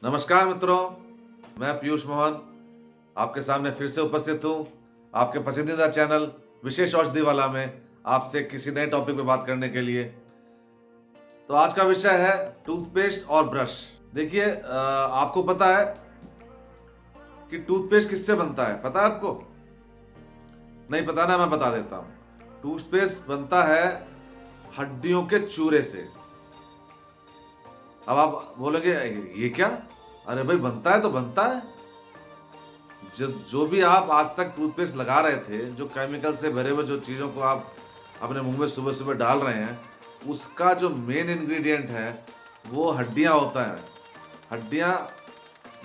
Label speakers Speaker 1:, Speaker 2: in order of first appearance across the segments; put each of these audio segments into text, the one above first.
Speaker 1: नमस्कार मित्रों, मैं पीयूष मोहन आपके सामने फिर से उपस्थित हूँ आपके पसंदीदा चैनल विशेष औषधि वाला में आपसे किसी नए टॉपिक पे बात करने के लिए। तो आज का विषय है टूथपेस्ट और ब्रश। देखिए, आपको पता है कि टूथपेस्ट किससे बनता है? पता है आपको? नहीं पता ना, मैं बता देता हूँ। टूथपेस्ट बनता है हड्डियों के चूरे से। अब आप बोलोगे ये क्या? अरे भाई, बनता है तो बनता है। जो भी आप आज तक टूथपेस्ट लगा रहे थे, जो केमिकल से भरे हुए जो चीज़ों को आप अपने मुंह में सुबह सुबह डाल रहे हैं, उसका जो मेन इंग्रेडिएंट है वो हड्डियां होता है। हड्डियां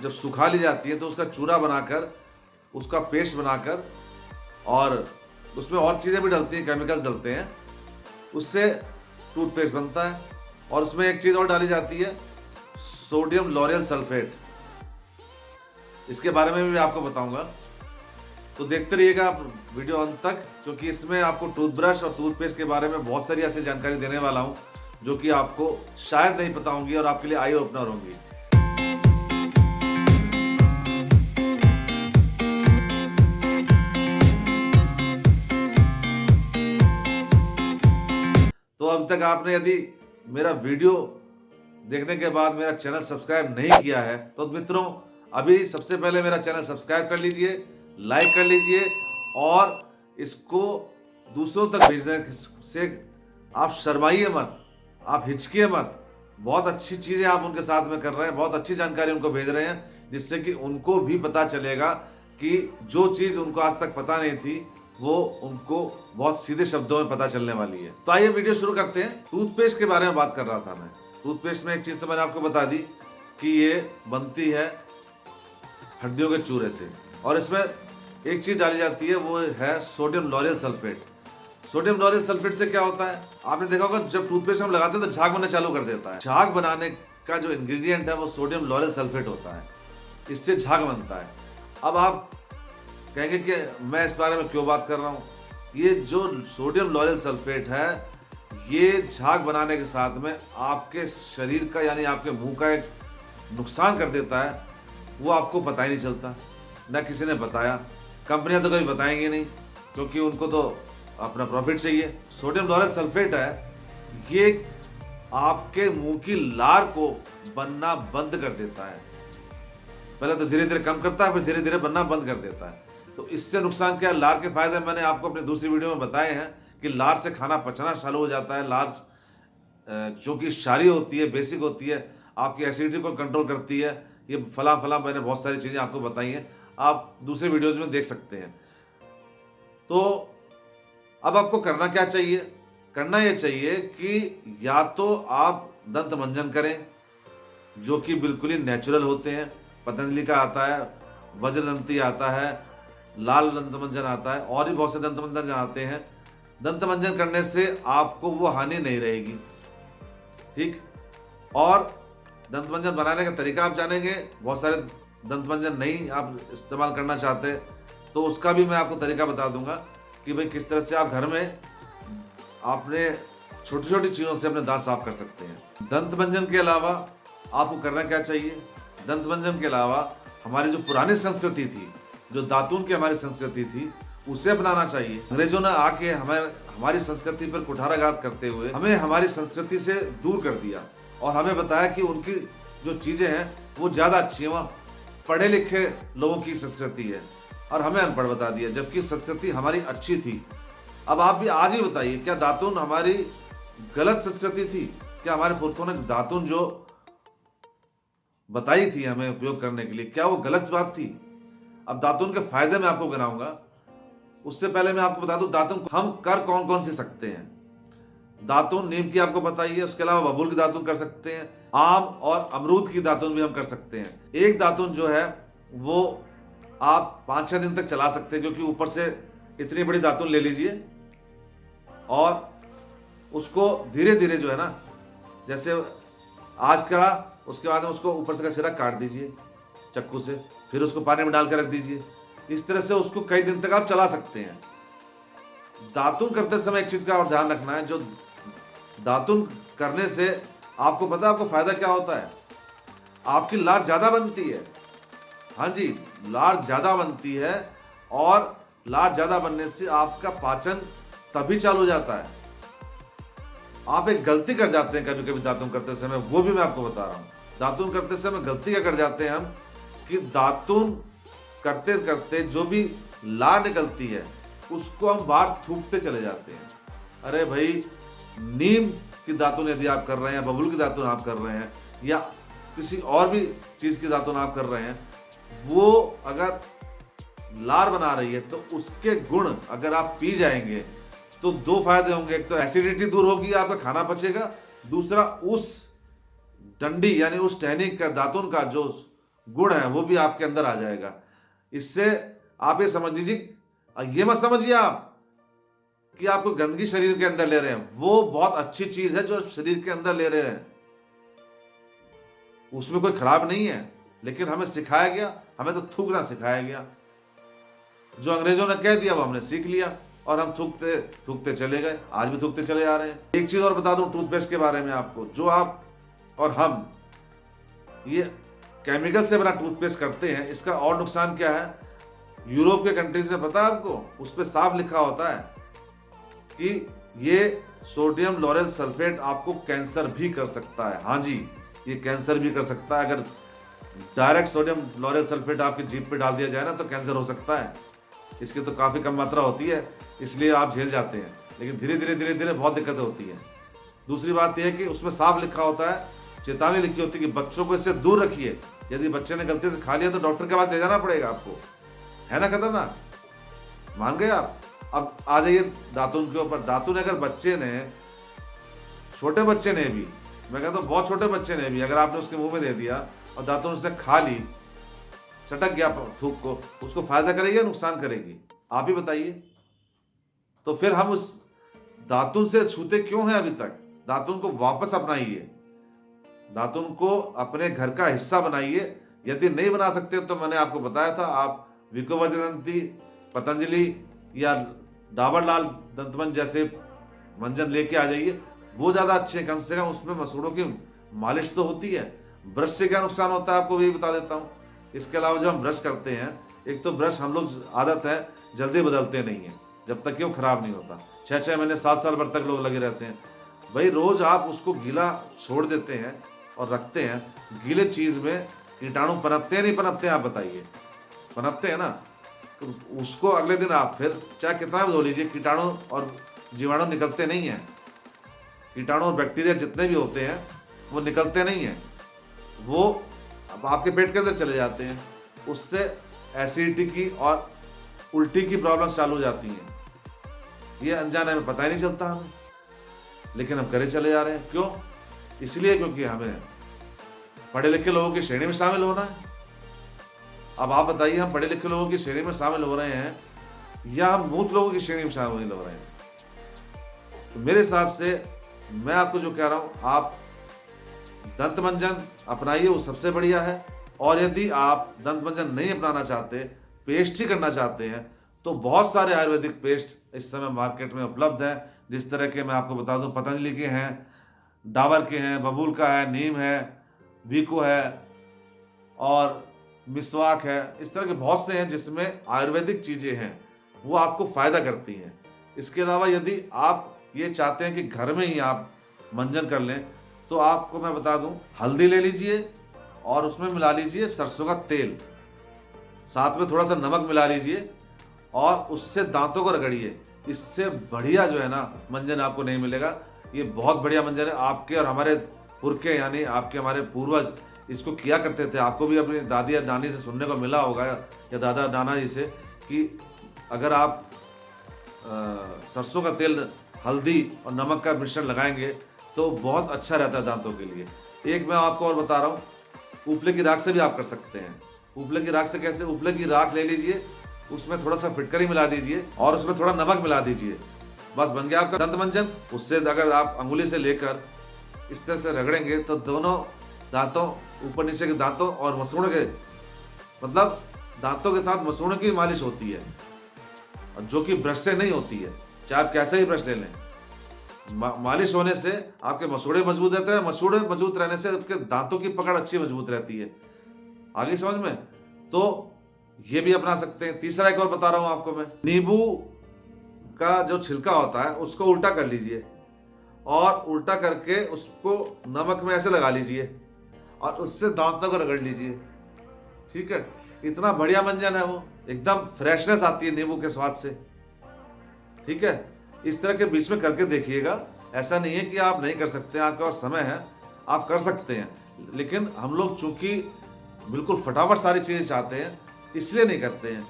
Speaker 1: जब सुखा ली जाती है तो उसका चूरा बनाकर, उसका पेस्ट बनाकर, और उसमें और चीज़ें भी डलती हैं, केमिकल्स डलते हैं, उससे टूथपेस्ट बनता है। और उसमें एक चीज़ और डाली जाती है, सोडियम लॉरियल सल्फेट। इसके बारे में भी मैं आपको बताऊंगा, तो देखते रहिएगा आप वीडियो अंत तक, क्योंकि इसमें आपको टूथब्रश और टूथपेस्ट के बारे में बहुत सारी ऐसी जानकारी देने वाला हूं जो कि आपको शायद नहीं पता होंगी और आपके लिए आई ओपनर होंगी। तो अब तक आपने यदि मेरा वीडियो देखने के बाद मेरा चैनल सब्सक्राइब नहीं किया है तो मित्रों, अभी सबसे पहले मेरा चैनल सब्सक्राइब कर लीजिए, लाइक कर लीजिए, और इसको दूसरों तक भेजने से आप शर्माइए मत, आप हिचकिए मत। बहुत अच्छी चीज़ें आप उनके साथ में कर रहे हैं, बहुत अच्छी जानकारी उनको भेज रहे हैं, जिससे कि उनको भी पता चलेगा कि जो चीज़ उनको आज तक पता नहीं थी वो उनको बहुत सीधे शब्दों में पता चलने वाली है। तो आइए वीडियो शुरू करते हैं। टूथपेस्ट के बारे में बात कर रहा था मैं। टूथपेस्ट में एक चीज़ तो मैंने आपको बता दी कि ये बनती है हड्डियों के चूरे से, और इसमें एक चीज़ डाली जाती है, वो है sodium L'Oréal sulphate. Sodium L'Oréal sulphate से क्या होता है, आपने देखा होगा जब टूथपेस्ट हम लगाते हैं तो झाग बनना चालू कर देता है। झाग बनाने का जो इंग्रेडिएंट है वो सोडियम लॉरियल सल्फेट होता है, इससे झाग बनता है। अब आप कहेंगे कि मैं इस बारे में क्यों बात कर रहा हूँ। ये जो सोडियम लॉरियल सल्फेट है, ये झाग बनाने के साथ में आपके शरीर का, यानी आपके मुंह का एक नुकसान कर देता है, वो आपको पता ही नहीं चलता, ना किसी ने बताया। कंपनियां तो कभी बताएंगी नहीं, क्योंकि उनको तो अपना प्रॉफिट चाहिए। सोडियम लॉरियल सल्फेट है, ये आपके मुंह की लार को बनना बंद कर देता है। पहले तो धीरे धीरे कम करता है, फिर धीरे धीरे बनना बंद कर देता है। तो इससे नुकसान क्या है? लार के फायदे मैंने आपको अपनी दूसरी वीडियो में बताए हैं कि लार से खाना पचना चालू हो जाता है। लार जो कि क्षारीय होती है, बेसिक होती है, आपकी एसिडिटी को कंट्रोल करती है। ये फला फला मैंने बहुत सारी चीज़ें आपको बताई हैं, आप दूसरे वीडियोज में देख सकते हैं। तो अब आपको करना क्या चाहिए? करना ये चाहिए कि या तो आप दंत मंजन करें, जो कि बिल्कुल ही नेचुरल होते हैं। पतंजलि का आता है, वज्रदंती आता है, लाल दंत मंजन आता है, और भी बहुत से दंत मंजन आते हैं। दंत मंजन करने से आपको वो हानि नहीं रहेगी, ठीक। और दंत मंजन बनाने का तरीका आप जानेंगे। बहुत सारे दंत मंजन नहीं आप इस्तेमाल करना चाहते तो उसका भी मैं आपको तरीका बता दूंगा कि भाई किस तरह से आप घर में आपने छोटी छोटी चीज़ों से अपने दांत साफ कर सकते हैं। दंत मंजन के अलावा आपको करना क्या चाहिए? दंत मंजन के अलावा हमारी जो पुरानी संस्कृति थी, जो दातून की हमारी संस्कृति थी, उसे अपनाना चाहिए। अंग्रेजों ने आके हमारी संस्कृति पर कुठाराघात करते हुए हमें हमारी संस्कृति से दूर कर दिया, और हमें बताया कि उनकी जो चीज़ें हैं वो ज़्यादा अच्छी हैं, वहाँ पढ़े लिखे लोगों की संस्कृति है, और हमें अनपढ़ बता दिया, जबकि संस्कृति हमारी अच्छी थी। अब आप भी आज ही बताइए, क्या दातून हमारी गलत संस्कृति थी? क्या हमारे पुरखों ने दातून जो बताई थी हमें उपयोग करने के लिए, क्या वो गलत बात थी? अब दातून के फायदे मैं आपको गिनाऊंगा, उससे पहले मैं आपको बता दूं दातून हम कर कौन कौन से सकते हैं। दातून नीम की आपको बताइए, उसके अलावा बबूल की दातून कर सकते हैं, आम और अमरूद की दातून भी हम कर सकते हैं। एक दातून जो है वो आप 5-6 दिन तक चला सकते हैं, क्योंकि ऊपर से इतनी बड़ी दातून ले लीजिए और उसको धीरे धीरे जो है ना, जैसे आज करा, उसके बाद में उसको ऊपर से का सिरा काट दीजिए चक्कू से, फिर उसको पानी में डाल कर रख दीजिए। इस तरह से उसको कई दिन तक आप चला सकते हैं। दातुन करते समय एक चीज का और ध्यान रखना है, जो दातुन करने से आपको पता है आपको फायदा क्या होता है? आपकी लार ज़्यादा बनती है। हाँ जी, लार ज़्यादा बनती है और लार ज़्यादा बनने से आपका पाचन तभी चालू हो जाता है। आप एक गलती कर जाते हैं कभी कभी दातुन करते समय, वो भी मैं आपको बता रहा हूँ। दातुन करते समय गलती क्या कर जाते हैं हम कि दातुन करते करते जो भी लार निकलती है उसको हम बाहर थूकते चले जाते हैं। अरे भाई, नीम की दातुन यदि आप कर रहे हैं, बबूल की दातुन आप कर रहे हैं, या किसी और भी चीज़ की दातुन आप कर रहे हैं, वो अगर लार बना रही है तो उसके गुण अगर आप पी जाएंगे तो दो फायदे होंगे। एक तो एसिडिटी दूर होगी, आपका खाना पचेगा, दूसरा उस डंडी यानी उस टहनी का दातुन का जो गुण है वो भी आपके अंदर आ जाएगा। इससे आप ये समझ लीजिए, ये मत समझिए आप कि आपको गंदगी शरीर के अंदर ले रहे हैं, वो बहुत अच्छी चीज है जो शरीर के अंदर ले रहे हैं, उसमें कोई खराब नहीं है, लेकिन हमें सिखाया गया, हमें तो थूकना सिखाया गया। जो अंग्रेजों ने कह दिया वो हमने सीख लिया और हम थूकते थूकते चले गए, आज भी थूकते चले जा रहे हैं। एक चीज और बता दूं टूथपेस्ट के बारे में आपको, जो आप और हम ये केमिकल से बना टूथपेस्ट करते हैं, इसका और नुकसान क्या है? यूरोप के कंट्रीज में पता है आपको, उस पर साफ लिखा होता है कि ये सोडियम लॉरेल सल्फेट आपको कैंसर भी कर सकता है। हाँ जी, ये कैंसर भी कर सकता है। अगर डायरेक्ट सोडियम लॉरेल सल्फेट आपकी जीभ पे डाल दिया जाए ना तो कैंसर हो सकता है। इसकी तो काफ़ी कम मात्रा होती है, इसलिए आप झेल जाते हैं, लेकिन धीरे धीरे बहुत दिक्कतें होती हैं। दूसरी बात यह है कि उसमें साफ लिखा होता है, चेतावनी लिखी होती है कि बच्चों को इससे दूर रखिए। यदि बच्चे ने गलती से खा लिया तो डॉक्टर के पास ले जाना पड़ेगा आपको, है ना खतरनाक? मान गए आप? अब आ जाइए दातुन के ऊपर। दातुन अगर बच्चे ने, छोटे बच्चे ने भी, मैं कहता हूँ बहुत छोटे बच्चे ने भी, अगर आपने उसके मुंह में दे दिया और दातुन उसने खा ली, चटक गया थूक को, उसको फायदा करेगी या नुकसान करेगी? आप ही बताइए। तो फिर हम उस दातुन से छूते क्यों हैं अभी तक? दातुन को वापस अपनाइए, दातुन को अपने घर का हिस्सा बनाइए। यदि नहीं बना सकते तो मैंने आपको बताया था, आप विकोवज्रदंती, पतंजलि या डाबर लाल दंतमंजन जैसे मंजन लेके आ जाइए, वो ज़्यादा अच्छे हैं। कम से कम उसमें मसूड़ों की मालिश तो होती है। ब्रश से क्या नुकसान होता है आपको भी बता देता हूँ। इसके अलावा जब हम ब्रश करते हैं, एक तो ब्रश हम लोग आदत है जल्दी बदलते नहीं हैं जब तक कि वो खराब नहीं होता। 6-6 महीने 7 साल भर तक लोग लगे रहते हैं। भाई रोज आप उसको गीला छोड़ देते हैं और रखते हैं, गीले चीज़ में कीटाणु पनपते हैं नहीं पनपते हैं? आप बताइए, पनपते हैं ना? तो उसको अगले दिन आप फिर चाहे कितना भी धो लीजिए, कीटाणु और जीवाणु निकलते नहीं हैं। कीटाणु और बैक्टीरिया जितने भी होते हैं वो निकलते नहीं हैं, वो अब आपके पेट के अंदर चले जाते हैं। उससे एसिडिटी की और उल्टी की प्रॉब्लम चालू हो जाती हैं। ये अनजाने में पता ही नहीं चलता हमें, लेकिन हम करे चले जा रहे हैं। क्यों? इसलिए क्योंकि हमें पढ़े लिखे लोगों की श्रेणी में शामिल होना है। अब आप बताइए, हम पढ़े लिखे लोगों की श्रेणी में शामिल हो रहे हैं या हम मूर्ख लोगों की श्रेणी में शामिल हो रहे हैं? तो मेरे हिसाब से मैं आपको जो कह रहा हूं, आप दंत मंजन अपनाइए, वो सबसे बढ़िया है। और यदि आप दंत मंजन नहीं अपनाना चाहते, पेस्ट ही करना चाहते हैं, तो बहुत सारे आयुर्वेदिक पेस्ट इस समय मार्केट में उपलब्ध हैं। जिस तरह के मैं आपको बता दूं, पतंजलि के हैं, डाबर के हैं, बबूल का है, नीम है, वीको है और मिसवाक है। इस तरह के बहुत से हैं जिसमें आयुर्वेदिक चीज़ें हैं, वो आपको फ़ायदा करती हैं। इसके अलावा यदि आप ये चाहते हैं कि घर में ही आप मंजन कर लें, तो आपको मैं बता दूं, हल्दी ले लीजिए और उसमें मिला लीजिए सरसों का तेल, साथ में थोड़ा सा नमक मिला लीजिए और उससे दांतों को रगड़िए। इससे बढ़िया जो है ना मंजन आपको नहीं मिलेगा। ये बहुत बढ़िया मंजन है। आपके और हमारे पुरखे यानी आपके हमारे पूर्वज इसको किया करते थे। आपको भी अपनी दादी या नानी से सुनने को मिला होगा या दादा नाना जी से कि अगर आप सरसों का तेल, हल्दी और नमक का मिश्रण लगाएंगे तो बहुत अच्छा रहता है दांतों के लिए। एक मैं आपको और बता रहा हूँ, उपले की राख से भी आप कर सकते हैं। उपले की राख से कैसे? उपले की राख ले लीजिए, उसमें थोड़ा सा फिटकरी मिला दीजिए और उसमें थोड़ा नमक मिला दीजिए, बस बन गया आपका दंत मंजन। उससे अगर आप अंगुली से लेकर इस तरह से रगड़ेंगे तो दोनों दांतों, ऊपर नीचे के दांतों और मसूड़ों के, मतलब दांतों के साथ मसूड़ों की मालिश होती है, जो कि ब्रश से नहीं होती है, चाहे आप कैसे ही ब्रश ले लें। मालिश होने से आपके मसूड़े मजबूत रहते हैं, मसूड़े मजबूत रहने से आपके दांतों की पकड़ अच्छी मजबूत रहती है। आगे समझ में? तो ये भी अपना सकते हैं। तीसरा एक और बता रहा हूं आपको मैं, नींबू का जो छिलका होता है उसको उल्टा कर लीजिए और उल्टा करके उसको नमक में ऐसे लगा लीजिए और उससे दांतों को रगड़ लीजिए। ठीक है, इतना बढ़िया मंजन है वो, एकदम फ्रेशनेस आती है नींबू के स्वाद से। ठीक है, इस तरह के बीच में करके देखिएगा। ऐसा नहीं है कि आप नहीं कर सकते, आपके पास समय है, आप कर सकते हैं, लेकिन हम लोग चूंकि बिल्कुल फटाफट सारी चीजें चाहते हैं इसलिए नहीं करते हैं।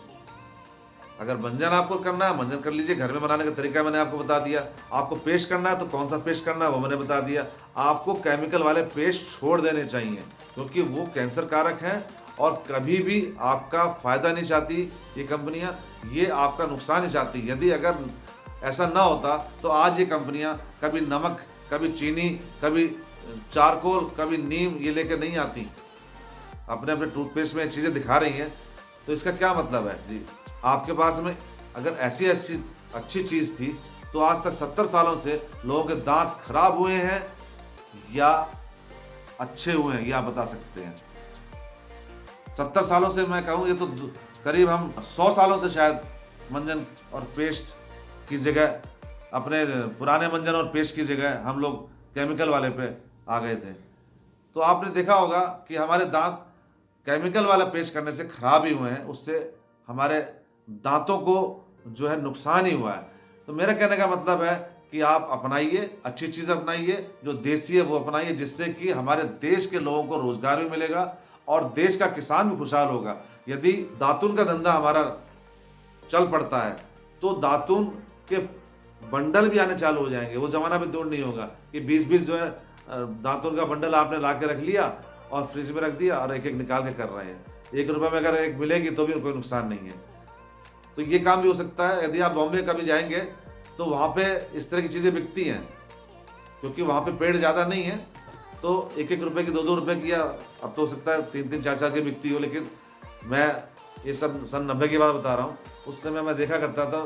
Speaker 1: अगर मंजन आपको करना है मंजन कर लीजिए, घर में बनाने का तरीका मैंने आपको बता दिया। आपको पेस्ट करना है तो कौन सा पेस्ट करना है वो मैंने बता दिया। आपको केमिकल वाले पेस्ट छोड़ देने चाहिए क्योंकि वो कैंसर कारक हैं और कभी भी आपका फायदा नहीं चाहती ये कंपनियां, ये आपका नुकसान ही चाहती। यदि अगर ऐसा ना होता तो आज ये कंपनियां कभी नमक, कभी चीनी, कभी चारकोल, कभी नीम ये लेकर नहीं आती। अपने अपने टूथपेस्ट में चीज़ें दिखा रही हैं, तो इसका क्या मतलब है जी? आपके पास में अगर ऐसी अच्छी चीज़ थी तो आज तक 70 सालों से लोगों के दांत खराब हुए हैं या अच्छे हुए हैं, ये आप बता सकते हैं। 70 सालों से मैं कहूँ, ये तो करीब हम 100 सालों से शायद मंजन और पेस्ट की जगह, अपने पुराने मंजन और पेस्ट की जगह हम लोग केमिकल वाले पे आ गए थे। तो आपने देखा होगा कि हमारे दांत केमिकल वाला पेस्ट करने से खराब ही हुए हैं, उससे हमारे दांतों को जो है नुकसान ही हुआ है। तो मेरा कहने का मतलब है कि आप अपनाइए, अच्छी चीज़ अपनाइए, जो देसी है वो अपनाइए, जिससे कि हमारे देश के लोगों को रोजगार भी मिलेगा और देश का किसान भी खुशहाल होगा। यदि दातुन का धंधा हमारा चल पड़ता है तो दातुन के बंडल भी आने चालू हो जाएंगे। वो जमाना भी दूर नहीं होगा कि 20-20 जो है दातुन का बंडल आपने ला के रख लिया और फ्रिज में रख दिया और एक एक निकाल के कर रहे हैं। 1 रुपये में अगर एक मिलेगी तो भी कोई नुकसान नहीं है। तो ये काम भी हो सकता है। यदि आप बॉम्बे कभी जाएंगे तो वहाँ पे इस तरह की चीज़ें बिकती हैं, क्योंकि वहाँ पे पेड़ ज़्यादा नहीं है, तो 1-1 रुपये की, 2-2 रुपये की, या अब तो हो सकता है 3-3, 4-4 की बिकती हो। लेकिन मैं ये सब सन 90 की बात बता रहा हूँ, उस समय मैं देखा करता था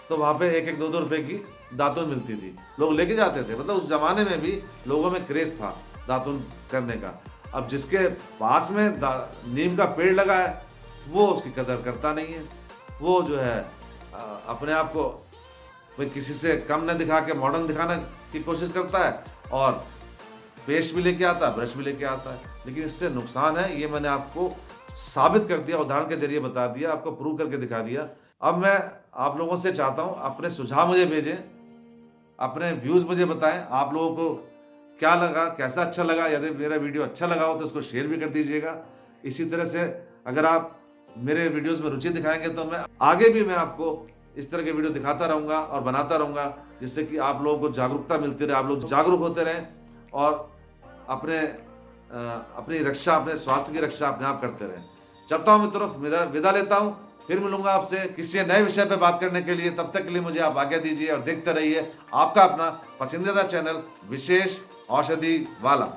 Speaker 1: तो वहाँ पे 1-1, 2-2 रुपये की दातुन मिलती थी, लोग लेके जाते थे। मतलब उस जमाने में भी लोगों में क्रेज था दातुन करने का। अब जिसके पास में नीम का पेड़ लगा है वो उसकी कदर करता नहीं है, वो जो है अपने आप को कोई किसी से कम न दिखा के मॉडर्न दिखाने की कोशिश करता है और पेस्ट भी लेके आता है, ब्रश भी लेके आता है, लेकिन इससे नुकसान है। ये मैंने आपको साबित कर दिया, उदाहरण के जरिए बता दिया, आपको प्रूव करके दिखा दिया। अब मैं आप लोगों से चाहता हूँ अपने सुझाव मुझे भेजें, अपने व्यूज़ मुझे बताएं, आप लोगों को क्या लगा, कैसा अच्छा लगा। यदि मेरा वीडियो अच्छा लगा हो तो उसको शेयर भी कर दीजिएगा। इसी तरह से अगर आप मेरे वीडियोस में रुचि दिखाएंगे तो मैं आगे भी आपको इस तरह के वीडियो दिखाता रहूँगा और बनाता रहूँगा, जिससे कि आप लोगों को जागरूकता मिलती रहे, आप लोग जागरूक होते रहें और अपनी रक्षा, अपने स्वास्थ्य की रक्षा अपने आप करते रहें। चलता हूँ मित्रों, विदा लेता हूँ, फिर मिलूंगा आपसे किसी नए विषय पर बात करने के लिए। तब तक के लिए मुझे आप आज्ञा दीजिए और देखते रहिए आपका अपना पसंदीदा चैनल विशेष औषधि वाला।